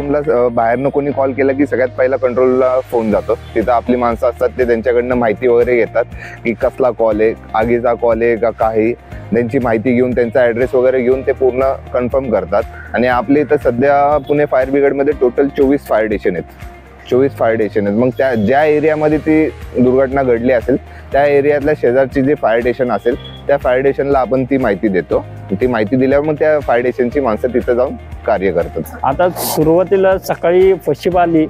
अलार्मला बाहेरनं कोणी कॉल केला की सगळ्यात पहिला कंट्रोलला फोन जातो. तिथं आपली माणसं असतात, ते त्यांच्याकडनं माहिती वगैरे घेतात की कसला कॉल आहे, आगीचा कॉल आहे का काही, त्यांची माहिती घेऊन त्यांचा ॲड्रेस वगैरे घेऊन ते पूर्ण कन्फर्म करतात. आणि आपल्या इथं सध्या पुणे फायर ब्रिगेडमध्ये टोटल 24 फायर स्टेशन आहेत. 24 फायर स्टेशन आहेत. मग त्या ज्या एरियामध्ये ती दुर्घटना घडली असेल त्या एरियातल्या शेजारची जे फायर स्टेशन असेल त्या फायर स्टेशनला आपण ती माहिती देतो. ती माहिती दिल्यावर मग त्या फायर स्टेशनची माणसं तिथं जाऊन कार्य करतात. आता सुरुवातीला सकाळी फर्स्ट आली,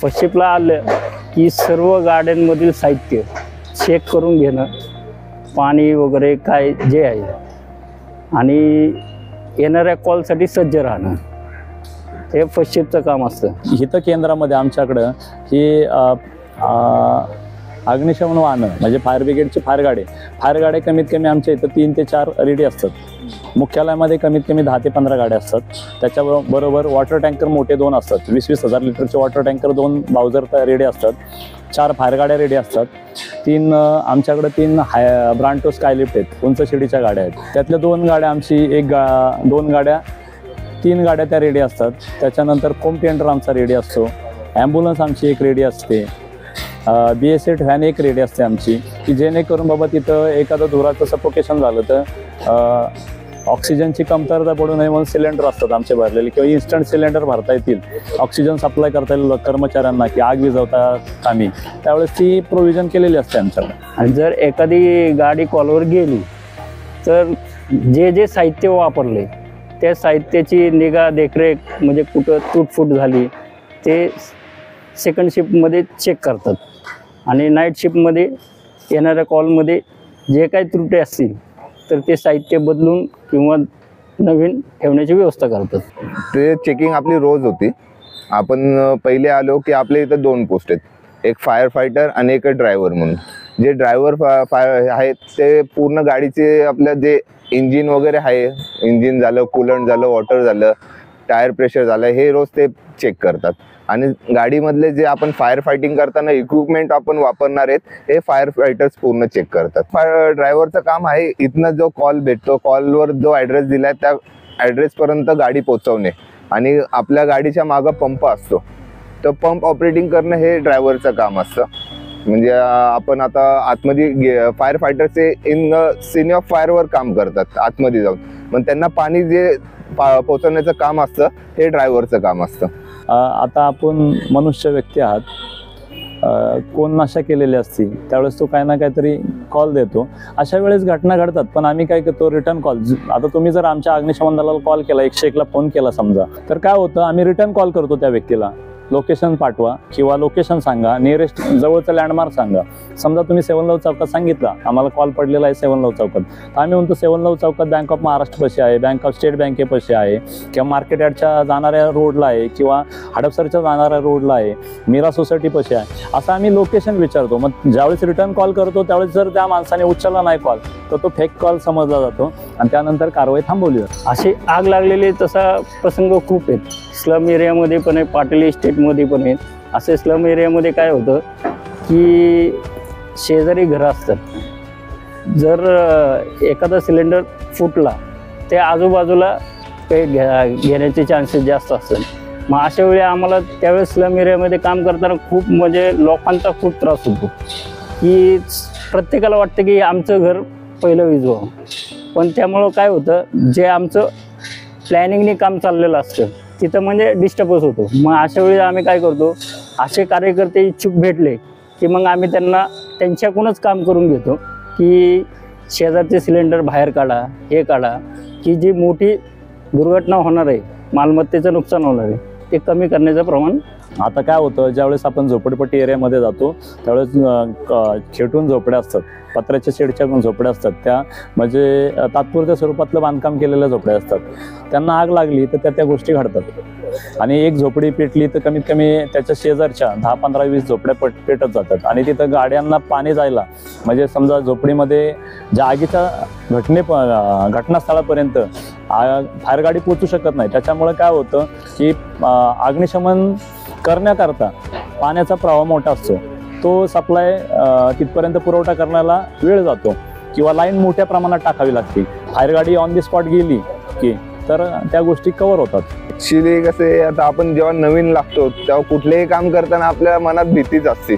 फर्स्ट आलं की सर्व गाड्यांमधील साहित्य चेक करून घेणं, पाणी वगैरे काय जे आहे, आणि येणाऱ्या कॉलसाठी सज्ज राहणं, हे फर्स्ट शिफ्टचं काम असतं. इथं केंद्रामध्ये आमच्याकडं ही अग्निशमन वाहनं म्हणजे फायर ब्रिगेडचे फायर गाड्या कमीत कमी आमच्या इथं 3 ते 4 रेडी असतात. मुख्यालयामध्ये कमीत कमी 10 ते 15 गाड्या असतात. त्याच्याबरोबर वॉटर टँकर मोठे 2 असतात. 20-20 हजार लिटरचे वॉटर टँकर 2 बाउझर रेडी असतात. 4 फायर गाड्या रेडी असतात. 3 आमच्याकडे 3 ब्रांटो स्कायलिफ्ट आहेत, उंच शिडीच्या गाड्या आहेत. त्यातल्या 2 गाड्या आमची 3 गाड्या त्या रेडी असतात. त्याच्यानंतर फोम टेंडर आमचा रेडी असतो. ॲम्ब्युलन्स आमची 1 रेडी असते. BS8 व्हॅन 1 रेडी असते आमची, की जेणेकरून बाबा तिथं एखादं धुराचं सफोकेशन झालं तर ऑक्सिजनची कमतरता पडू नये म्हणून सिलेंडर असतात आमचे भरलेले, किंवा इन्स्टंट सिलेंडर भरता येतील, ऑक्सिजन सप्लाय करता येईल कर्मचाऱ्यांना की आग विझवता कामी, त्यावेळेस ती प्रोव्हिजन केलेली असते आमच्याकडे. आणि जर एखादी गाडी कॉलवर गेली तर जे साहित्य वापरले त्या साहित्याची निगा देखरेख, म्हणजे कुठं तुटफूट झाली ते सेकंड शिफ्टमध्ये चेक करतात. आणि नाईट शिफ्टमध्ये येणाऱ्या कॉलमध्ये जे काही त्रुटी असतील तर ते साहित्य बदलून किंवा नवीन ठेवण्याची व्यवस्था करतात. ते चेकिंग आपली रोज होती. आपण पहिले आलो की आपल्या इथं 2 पोस्ट आहेत, एक फायर फायटर आणि एक ड्रायव्हर म्हणून. जे ड्रायव्हर आहेत ते पूर्ण गाडीचे आपलं जे इंजिन वगैरे आहे, इंजिन झालं, कूलंट झालं, वॉटर झालं, टायर प्रेशर झालं, हे रोज ते चेक करतात. आणि गाडीमधले जे आपण फायर फायटिंग करताना इक्विपमेंट आपण वापरणार आहेत हे फायर फायटर्स पूर्ण चेक करतात. ड्रायव्हरचं काम आहे इथनं जो कॉल भेटतो, कॉलवर जो ॲड्रेस दिला आहे त्या ॲड्रेसपर्यंत गाडी पोचवणे. आणि आपल्या गाडीच्या मागं पंप असतो, तर पंप ऑपरेटिंग करणं हे ड्रायव्हरचं काम असतं. म्हणजे आपण आता आतमध्ये fire fighters in scene of फायरवर काम करतात आतमध्ये जाऊन, मग त्यांना पाणी जे पोचवण्याचं काम असतं हे ड्रायव्हरचं काम असतं. आता आपण मनुष्य व्यक्ती आहात, कोण नशा केलेली असती त्यावेळेस तो काय ना काहीतरी कॉल देतो. अशा वेळेस घटना घडतात, पण आम्ही काय करतो रिटर्न कॉल. आता तुम्ही जर आमच्या अग्निशमन दलाला कॉल केला, 101ला फोन केला समजा, तर काय होतं आम्ही रिटर्न कॉल करतो त्या व्यक्तीला, लोकेशन पाठवा किंवा लोकेशन सांगा, नियरेस्ट जवळचं लँडमार्क सांगा. समजा तुम्ही 7 लव चौकात सांगितला, आम्हाला कॉल पडलेला आहे 7 लव चौकात, तर आम्ही म्हणतो 7 लव चौकात बँक ऑफ महाराष्ट्र पाशी आहे, बँक ऑफ स्टेट बँकेपाशी आहे, किंवा मार्केट यार्डच्या जाणाऱ्या रोडला आहे, किंवा हडपसरच्या जाणाऱ्या रोडला आहे, मीरा सोसायटी पाशी आहे, असं आम्ही लोकेशन विचारतो. मग ज्यावेळेस रिटर्न कॉल करतो त्यावेळेस जर त्या माणसाने उचलला नाही कॉल तर तो फेक कॉल समजला जातो आणि त्यानंतर कारवाई थांबवली जाते. अशी आग लागलेली तसा प्रसंग खूप आहेत. स्लम एरियामध्ये पण आहे, पाटील इस्टेटमध्ये पण आहेत. असे स्लम एरियामध्ये काय होतं की शेजारी घरं असतात, जर एखादा सिलेंडर फुटला ते आजूबाजूला काही घेण्याचे चान्सेस जास्त असतात. मग अशा वेळी आम्हाला त्यावेळेस स्लम एरियामध्ये काम करताना खूप म्हणजे लोकांचा खूप त्रास होतो, की प्रत्येकाला वाटतं की आमचं घर पहिलं विझवावं, पण त्यामुळं काय होतं जे आमचं प्लॅनिंगने काम चाललेलं असतं तिथं म्हणजे डिस्टर्बच होतो. मग अशा वेळी आम्ही काय करतो, असे कार्यकर्ते इच्छुक भेटले की मग आम्ही त्यांच्याकडूनच काम करून घेतो, की शेजारचे सिलेंडर बाहेर काढा, हे काढा, की जी मोठी दुर्घटना होणार आहे, मालमत्तेचं नुकसान होणार आहे, ते कमी करण्याचं प्रमाण. आता काय होतं, ज्यावेळेस आपण झोपडपट्टी एरियामध्ये जातो त्यावेळेस खेटून झोपड्या असतात, पत्र्याच्या शेडच्या झोपड्या असतात, त्या म्हणजे तात्पुरत्या स्वरूपातलं बांधकाम केलेल्या झोपड्या असतात. त्यांना आग लागली तर त्या गोष्टी घडतात. आणि एक झोपडी पेटली तर कमीत कमी त्याच्या शेजारच्या 10, 15, 20 झोपड्या पेटत जातात. आणि तिथं गाड्यांना पाणी जायला, म्हणजे समजा झोपडीमध्ये ज्या आगीच्या घटनास्थळापर्यंत फायर गाडी पोचू शकत नाही. त्याच्यामुळे काय होतं की अग्निशमन करण्याकरता पाण्याचा प्रवाह मोठा असतो, तो सप्लाय तिथपर्यंत पुरवठा करण्याला वेळ जातो, किंवा लाईन मोठ्या प्रमाणात टाकावी लागते. फायर गाडी ऑन दी स्पॉट गेली की तर त्या गोष्टी कव्हर होतात. ॲक्च्युली कसे आता आपण जेव्हा नवीन लागतो तेव्हा कुठलेही काम करताना आपल्या मनात भीतीच असते.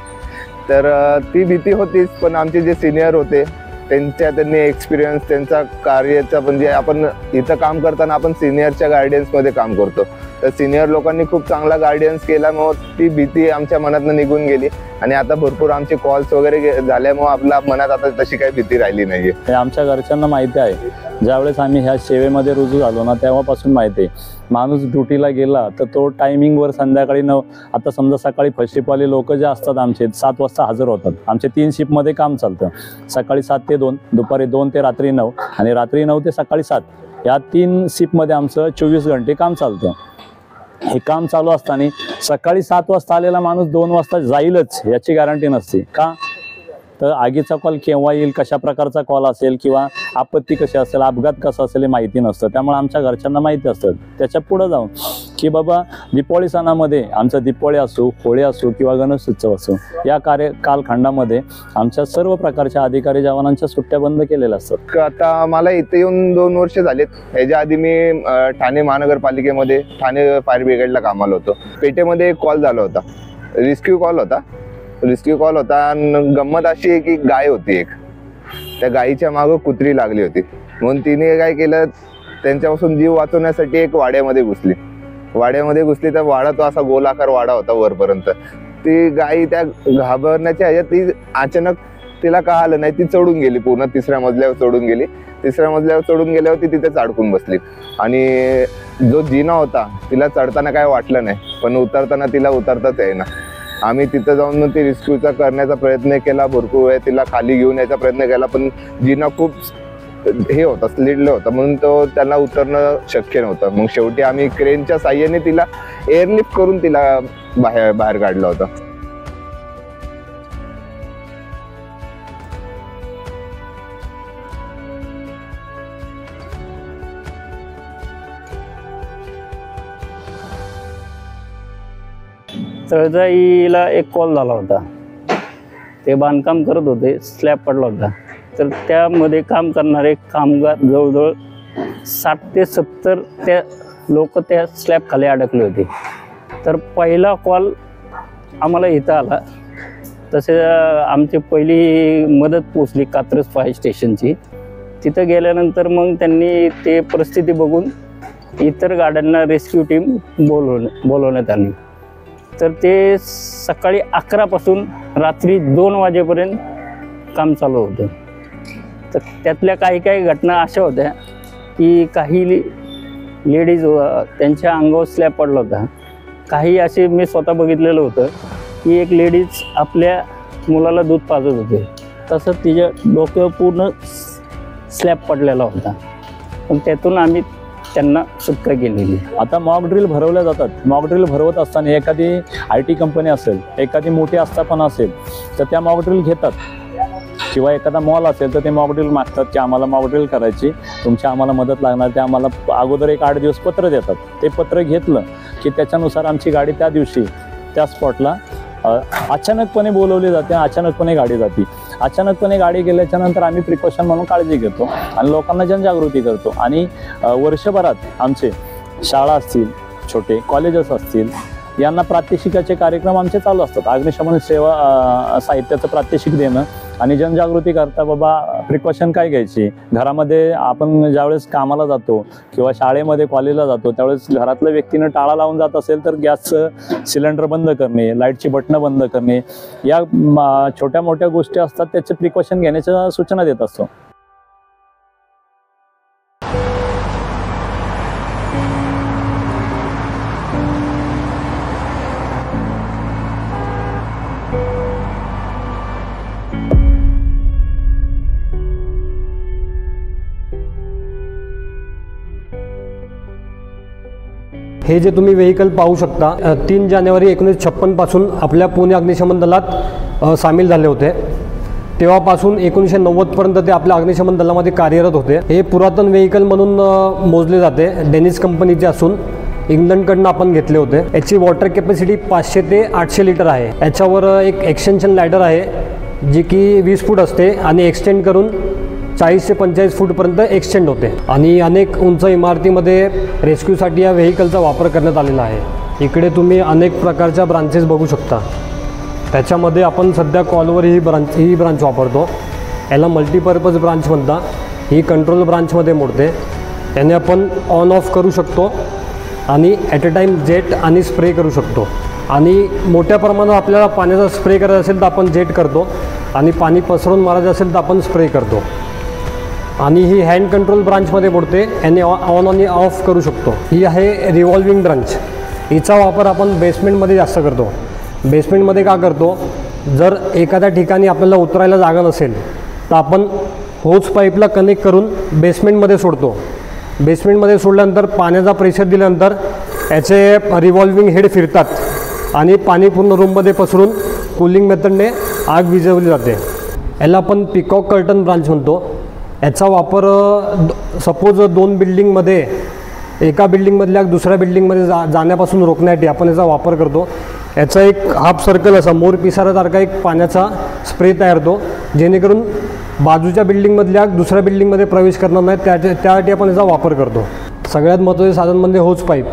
तर ती भीती होतीच, पण आमचे जे सिनियर होते त्यांनी एक्सपिरियन्स त्यांचा कार्याचा, म्हणजे आपण इथं काम करताना आपण सिनियरच्या गायडन्समध्ये काम करतो, तर सिनियर लोकांनी खूप चांगला गायडन्स केला, मग ती भीती आमच्या मनातनं निघून गेली आणि आता भरपूर आमचे कॉल्स वगैरे झाल्यामुळे आपल्या मनात आता तशी काही भीती राहिली नाही. हे आमच्या घरच्यांना माहिती आहे. ज्यावेळेस आम्ही ह्या सेवेमध्ये रुजू झालो ना तेव्हापासून माहिती आहे, माणूस ड्युटीला गेला तर तो टायमिंगवर संध्याकाळी आता समजा सकाळी फर्स्ट शिफ्टवाले लोक जे असतात आमचे 7 वाजता हजर होतात. आमचे 3 शिफ्टमध्ये काम चालतं, सकाळी 7 ते 2, दुपारी 2 ते रात्री 9 आणि रात्री 9 ते सकाळी 7, या 3 शिफ्टमध्ये आमचं 24 घंटे काम चालतं. हे काम चालू असताना सकाळी 7 वाजता आलेला माणूस 2 वाजता जाईलच याची गॅरंटी नसते. का तर आगीचा कॉल केव्हा येईल, कशा प्रकारचा कॉल असेल किंवा आपत्ती कशी असेल, अपघात कसा असेल हे माहिती नसतं. त्यामुळे आमच्या घरच्यांना माहिती असतं. त्याच्या पुढं जाऊन की बाबा दिवाळी सणामध्ये आमचा दिवाळी असो, होळी असो किंवा गणेश उत्सव असो, या कालखंडामध्ये आमच्या सर्व प्रकारच्या अधिकारी जवानांच्या सुट्ट्या बंद केलेल्या असतात. आता मला इथे येऊन 2 वर्ष झालेत. ह्याच्या आधी मी ठाणे महानगरपालिकेमध्ये ठाणे फायर ब्रिगेडला कामाला होतो. पेठेमध्ये एक कॉल झाला होता, रेस्क्यू कॉल होता आणि गंमत अशी आहे की गाय होती एक, त्या गायीच्या मागं कुत्री लागली होती, म्हणून तिने काय केलं, त्यांच्यापासून जीव वाचवण्यासाठी एक वाड्यामध्ये घुसली तर वाडा तो असा गोलाकार वाडा होता वरपर्यंत. ती गायी त्या घाबरण्याच्या ह्याच्यात ती अचानक तिला कळालं नाही, ती चढून गेली, पूर्ण 3ऱ्या मजल्यावर चढून गेली. 3ऱ्या मजल्यावर चढून गेल्यावर ती तिथेच अडकून बसली आणि जो जिना होता तिला चढताना काय वाटलं नाही, पण उतरताना तिला उतरताच येईना. आम्ही तिथं जाऊन मग ती रेस्क्यूचा करण्याचा प्रयत्न केला, भरपूर वेळ तिला खाली घेऊन यायचा प्रयत्न केला, पण जिना खूप हे होता, स्लिडलं होतं, म्हणून तो त्यांना उतरणं शक्य नव्हतं. मग शेवटी आम्ही क्रेनच्या साह्याने तिला एअरलिफ्ट करून तिला बाहेर काढलं होतं. तळजाईला एक कॉल झाला होता. ते बांधकाम करत होते, स्लॅब पडला होता, तर त्यामध्ये काम करणारे कामगार जवळजवळ 60 ते 70 त्या लोक त्या स्लॅब खाली अडकले होते. तर पहिला कॉल आम्हाला इथं आला, तसे आमची पहिली मदत पोचली कात्रज फायर स्टेशनची. तिथं गेल्यानंतर मग त्यांनी ते परिस्थिती बघून इतर गाड्यांना रेस्क्यू टीम बोलवण्यात आली. तर ते सकाळी 11 पासून रात्री 2 वाजेपर्यंत काम चालू होतं. तर त्यातल्या काही घटना अशा होत्या की काही लेडीज त्यांच्या अंगावर स्लॅब पडला होता. काही असे मी स्वतः बघितलेलं होतं की एक लेडीज आपल्या मुलाला दूध पाजत होते, तसं तिच्या डोक्यावर पूर्ण स्लॅब पडलेला होता, पण त्यातून आम्ही त्यांना सुटका केलेली. आता मॉक ड्रिल भरवल्या जातात. मॉक ड्रिल भरवत असताना एखादी IT कंपनी असेल, एखादी मोठी आस्थापना असेल तर त्या मॉक ड्रिल घेतात, किंवा एखादा मॉल असेल तर ते मॉक ड्रिल मागतात की आम्हाला मॉक ड्रिल करायची, तुमची आम्हाला मदत लागणार. ते आम्हाला अगोदर एक 8 दिवस पत्र देतात. ते पत्र घेतलं की त्याच्यानुसार आमची गाडी त्या दिवशी त्या स्पॉटला अचानकपणे बोलवली जाते, अचानकपणे गाडी जाते. अचानकपणे गाडी गेल्याच्या नंतर आम्ही प्रिकॉशन म्हणून काळजी घेतो आणि लोकांना जनजागृती करतो. आणि वर्षभरात आमचे शाळा असतील, छोटे कॉलेजेस असतील, यांना प्रात्यक्षिकाचे कार्यक्रम आमचे चालू असतात. अग्निशमन सेवा साहित्याचं प्रात्यक्षिक देणं आणि जनजागृती करता बाबा प्रिकॉशन काय घ्यायची. घरामध्ये आपण ज्यावेळेस कामाला जातो किंवा शाळेमध्ये कॉलेजला जातो त्यावेळेस घरातल्या व्यक्तीनं टाळा लावून जात असेल तर गॅसचं सिलेंडर बंद करणे, लाईटची बटणं बंद करणे, या छोट्या मोठ्या गोष्टी असतात, त्याचे प्रिकॉशन घेण्याच्या सूचना देत असतो. हे जे तुम्ही व्हेकल पाहू शकता 3 जानेवारी 1956 पासून आपल्या पुणे अग्निशमन दलात सामील झाले होते. तेव्हापासून 1990 पर्यंत ते आपल्या अग्निशमन दलामध्ये कार्यरत होते. हे पुरातन व्हेकल म्हणून मोजले जाते. डेनिस कंपनीचे असून इंग्लंडकडनं आपण घेतले होते. याची वॉटर कॅपॅसिटी 500 ते 800 लिटर आहे. याच्यावर एक एक्सटेन्शन लॅडर आहे जी की 20 फूट असते आणि एक्सटेंड करून 40 ते 45 फूटपर्यंत एक्सटेंड होते आणि अनेक उंच इमारतीमध्ये रेस्क्यूसाठी या व्हेकलचा वापर करण्यात आलेला आहे। इकडे तुम्ही अनेक प्रकारच्या ब्रांचेस बघू शकता। त्याच्यामध्ये आपण सध्या कॉलवर ही ब्रांच वापरतो। याला मल्टीपर्पज ब्रांच म्हणतात। ही कंट्रोल ब्रांचमध्ये मोडते। याने आपण ऑन ऑफ करू शकतो आणि ॲट अ टाईम जेट आणि स्प्रे करू शकतो। आणि मोठ्या प्रमाणात आपल्याला पाण्याचा स्प्रे करायचा असेल तर आपण जेट करतो आणि पाणी पसरून मारायचं असेल तर आपण स्प्रे करतो। आणि ही हँड कंट्रोल ब्रांचमध्ये मोडते। याने ऑन आणि ऑफ करू शकतो। ही आहे रिव्हॉल्विंग ब्रांच। हिचा वापर आपण बेसमेंटमध्ये जास्त करतो। बेसमेंटमध्ये का करतो, जर एखाद्या ठिकाणी आपल्याला उतरायला जागा नसेल तर आपण होज पाईपला कनेक्ट करून बेसमेंटमध्ये सोडतो। बेसमेंटमध्ये सोडल्यानंतर पाण्याचा प्रेशर दिल्यानंतर याचे रिव्हॉल्विंग हेड फिरतात आणि पाणी पूर्ण रूममध्ये पसरून कूलिंग मेथडने आग विझवली जाते। याला आपण पिकॉक कर्टन ब्रांच म्हणतो। याचा वापर सपोज 2 बिल्डिंगमध्ये एका बिल्डिंगमधल्या दुसऱ्या बिल्डिंगमध्ये जाण्यापासून रोखण्यासाठी आपण याचा वापर करतो। याचा एक हाफ सर्कल असा मोर पिसारासारखा एक पाण्याचा स्प्रे तयार होतो, जेणेकरून बाजूच्या बिल्डिंगमधल्या दुसऱ्या बिल्डिंगमध्ये प्रवेश करणार नाही, त्यासाठी आपण याचा वापर करतो। सगळ्यात महत्त्वाचे साधन म्हणजे होज पाईप।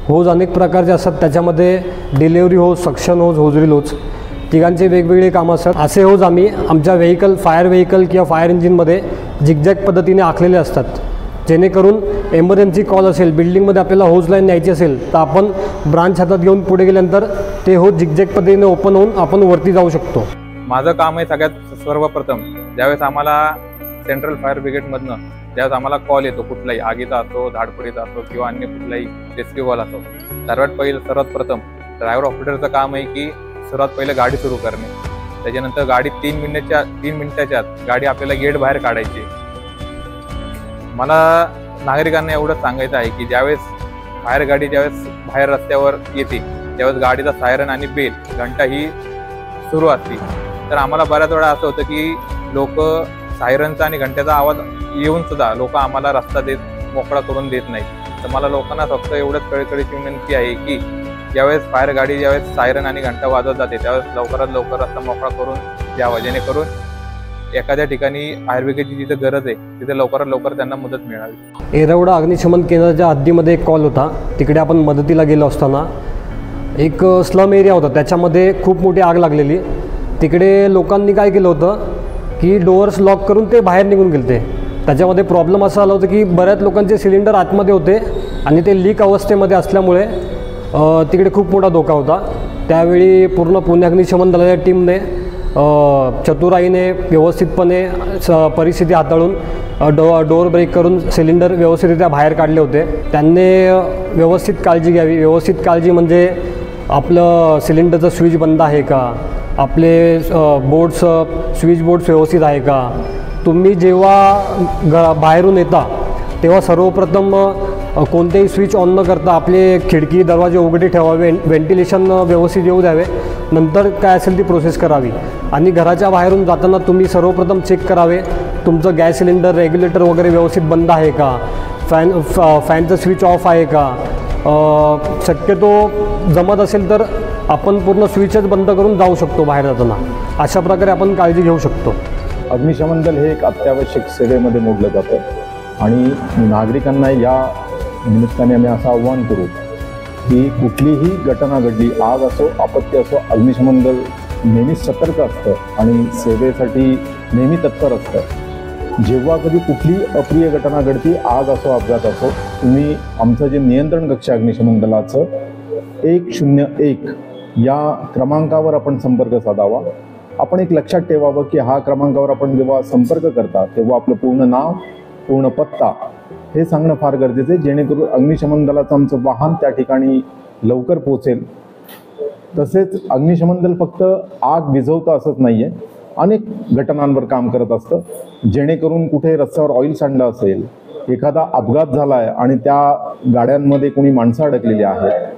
होज अनेक प्रकारचे असतात, त्याच्यामध्ये डिलेवरी होज, सक्शन होज, होजरील होज, तिघांचे वेगवेगळे कामं असतात। असे होज आम्ही आमच्या फायर व्हेकल किंवा फायर इंजिनमध्ये झिगझॅग पद्धतीने आखलेले असतात, जेणेकरून एमर्जन्सी कॉल असेल, बिल्डिंगमध्ये आपल्याला होज लाईन न्यायची असेल तर आपण ब्रांच हातात घेऊन पुढे गेल्यानंतर ते होज झिगझॅग पद्धतीने ओपन होऊन आपण वरती जाऊ शकतो। माझं काम आहे सगळ्यात सर्वप्रथम ज्यावेळेस आम्हाला सेंट्रल फायर ब्रिगेडमधनं ज्यावेळेस आम्हाला कॉल येतो, कुठलाही आगीचा असो, धाडपडीचा असो किंवा अन्य कुठलाही रेस्क्यू कॉल असो, सर्वात प्रथम ड्रायव्हर ऑपरेटरचं काम आहे की सर्वात पहिले गाडी सुरू करणे। त्याच्यानंतर गाडी 3 मिनिटाच्या आत गाडी आपल्याला गेट बाहेर काढायची। मला नागरिकांना एवढंच सांगायचं आहे की ज्यावेळेस फायर गाडी ज्यावेळेस बाहेर रस्त्यावर येते त्यावेळेस गाडीचा सायरन आणि बेल घंटा ही सुरू असते। तर आम्हाला बऱ्याच वेळा असं होतं की लोक सायरनचा आणि घंट्याचा आवाज येऊन सुद्धा लोक आम्हाला रस्ता मोकळा करून देत नाही। तर मला लोकांना फक्त एवढंच कळकळीची विनंती आहे की ज्यावेळेस फायर गाडी ज्यावेळेस सायरन आणि घंटा वाजवत जाते त्यावेळेस लवकरात लवकर रस्ता मोकळा करून द्यावा, जेणेकरून एखाद्या ठिकाणी फायर ब्रिगेडची जिथे गरज आहे तिथे लवकरात लवकर त्यांना मदत मिळावी। येरवडा अग्निशमन केंद्राच्या हद्दीमध्ये एक कॉल होता। तिकडे आपण मदतीला गेलो असताना एक स्लम एरिया होता, त्याच्यामध्ये खूप मोठी आग लागलेली। तिकडे लोकांनी काय केलं होतं की डोअर्स लॉक करून ते बाहेर निघून गेले। त्याच्यामध्ये प्रॉब्लेम असा आला होता की बऱ्याच लोकांचे सिलेंडर आतमध्ये होते आणि ते लीक अवस्थेमध्ये असल्यामुळे तिकडे खूप मोठा धोका होता। त्यावेळी पूर्ण पुणे अग्निशमन दलाच्या टीमने चतुराईने व्यवस्थितपणे परिस्थिती हाताळून डोअर ब्रेक करून सिलेंडर व्यवस्थितरित्या बाहेर काढले होते। त्यांनी व्यवस्थित काळजी घ्यावी। व्यवस्थित काळजी म्हणजे आपलं सिलेंडरचं स्विच बंद आहे का, आपले स्विच बोर्ड्स व्यवस्थित आहे का। तुम्ही जेव्हा बाहेरून येता तेव्हा सर्वप्रथम कोणतेही स्विच ऑन न करता आपले खिडकी दरवाजे उघडे ठेवावे, व्हेंटिलेशन व्यवस्थित येऊ द्यावे, नंतर काय असेल ती प्रोसेस करावी। आणि घराच्या बाहेरून जाताना तुम्ही सर्वप्रथम चेक करावे तुमचं गॅस सिलेंडर रेग्युलेटर वगैरे व्यवस्थित बंद आहे का, फॅनचं स्विच ऑफ आहे का। शक्यतो जमत असेल तर आपण पूर्ण स्विचच बंद करून जाऊ शकतो बाहेर जाताना। अशा प्रकारे आपण काळजी घेऊ शकतो। अग्निशमन दल हे एक अत्यावश्यक सेवेमध्ये मोडलं जातं आणि नागरिकांना या निमित्ताने आम्ही असं आव्हान करू की कुठलीही घटना घडली, आग असो, आपत्ती असो, अग्निशमन दल नेहमी सतर्क असतं आणि सेवेसाठी नेहमी तत्पर असतं। जेव्हा कधी कुठली अप्रिय घटना घडती, आग असो, अपघात असो, तुम्ही आमचं जे नियंत्रण कक्ष अग्निशमन दलाचं 101 या क्रमांकावर आपण संपर्क साधावा। आपण एक लक्षात ठेवावं की हा क्रमांकावर आपण जेव्हा संपर्क करता तेव्हा आपलं पूर्ण नाव, पूर्ण पत्ता हे सांगणं फार गरजेचं आहे, जेणेकरून अग्निशमन दलाचं आमचं वाहन त्या ठिकाणी लवकर पोहोचेल। तसेच अग्निशमन दल फक्त आग विझवतं असंच नाही आहे, अनेक घटनांवर काम करत असतं, जेणेकरून कुठे रस्त्यावर ऑइल सांडलं असेल, एखादा अपघात झाला आहे आणि त्या गाड्यांमध्ये कोणी माणसं अडकलेली आहेत,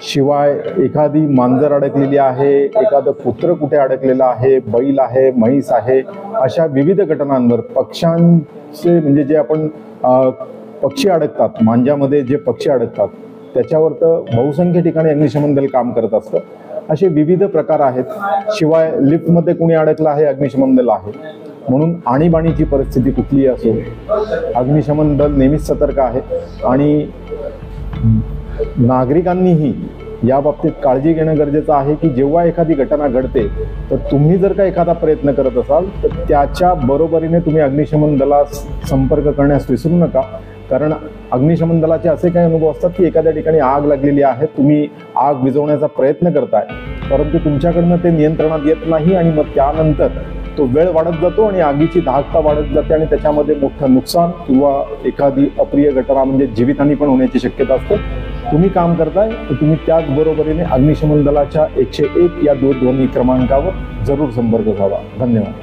शिवाय एखादी मांजर अडकलेली आहे, एखादं कुत्रं कुठे अडकलेलं आहे, बैल आहे, म्हैस आहे, अशा विविध घटनांवर पक्ष्यांचे म्हणजे जे आपण पक्षी अडकतात, मांज्यामध्ये जे पक्षी अडकतात त्याच्यावर तर बहुसंख्य ठिकाणी अग्निशमन दल काम करत असतं। असे विविध प्रकार आहेत। शिवाय लिफ्टमध्ये कोणी अडकलं आहे, अग्निशमन दल आहे। म्हणून आणीबाणीची परिस्थिती कुठलीही असो, अग्निशमन दल नेहमीच सतर्क आहे आणि नागरिकांनीही या बाबतीत काळजी घेणं गरजेचं आहे की जेव्हा एखादी घटना घडते तर तुम्ही जर का एखादा प्रयत्न करत असाल तर त्याच्या बरोबरीने तुम्ही अग्निशमन दलास संपर्क करण्यास विसरू नका. कारण अग्निशमन दलाचे असे काही अनुभव असतात की एखाद्या ठिकाणी आग लागलेली आहे, तुम्ही आग विझवण्याचा प्रयत्न करताय परंतु तुमच्याकडनं ते नियंत्रणात येत नाही आणि मग त्यानंतर तो वेळ वाढत जातो आणि आगीची धाकता वाढत जाते आणि त्याच्यामध्ये मोठं नुकसान किंवा एखादी अप्रिय घटना म्हणजे जीवितहानी पण होण्याची शक्यता असते. तुम्ही काम करताय तर तुम्ही त्याच बरोबरीने अग्निशमन दलाच्या 101 या दूरध्वनी क्रमांकावर जरूर संपर्क साधा. धन्यवाद.